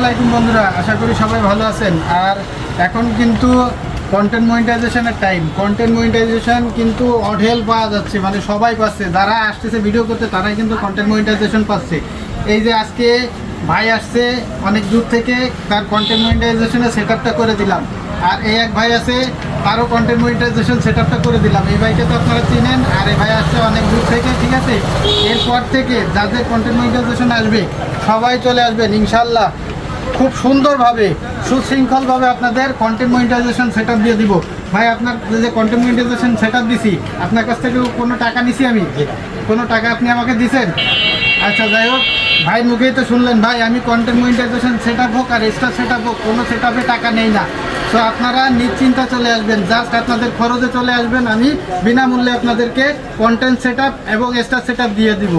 আলাইকুম বন্ধুরা, আশা করি সবাই ভালো আছেন। আর এখন কিন্তু কন্টেন্ট মনিটাইজেশনের টাইম। কন্টেন্ট মনিটাইজেশন কিন্তু অঢেল পাওয়া যাচ্ছে, মানে সবাই পাচ্ছে। যারা আসতেছে ভিডিও করতে তারাই কিন্তু কন্টেন্ট মনিটাইজেশন পাচ্ছে। এই যে আজকে ভাই আসছে অনেক দূর থেকে, তার কন্টেন্ট মনিটাইজেশনের সেট আপটা করে দিলাম। আর এই এক ভাই আছে, তারও কন্টেন্ট মনিটাইজেশন সেট আপটা করে দিলাম। এই ভাইকে তো আপনারা চিনেন। আর এই ভাই আসছে অনেক দূর থেকে, ঠিক আছে। এরপর থেকে যাদের কন্টেন্ট মনিটাইজেশন আসবে সবাই চলে আসবেন ইনশাল্লাহ। খুব সুন্দরভাবে সুশৃঙ্খলভাবে আপনাদের কন্টেন্ট মনিটাইজেশন সেট আপ দিয়ে দিব। ভাই আপনার যে কন্টেন্ট মনিটাইজেশন সেট আপ দিছি, আপনার কাছ থেকে কোনো টাকা নিছি আমি? কোনো টাকা আপনি আমাকে দিছেন? আচ্ছা, যাই হোক, ভাই মুখেই তো শুনলেন। ভাই আমি কন্টেন্ট মনিটাইজেশন সেট আপ হোক আর স্টার সেট আপ হোক, কোনো সেট আপে টাকা নেই না। সো আপনারা নিশ্চিন্তা চলে আসবেন, জাস্ট আপনাদের খরচে চলে আসবেন। আমি বিনামূল্যে আপনাদেরকে কন্টেন্ট সেট আপ এবং স্টার সেট আপ দিয়ে দিব।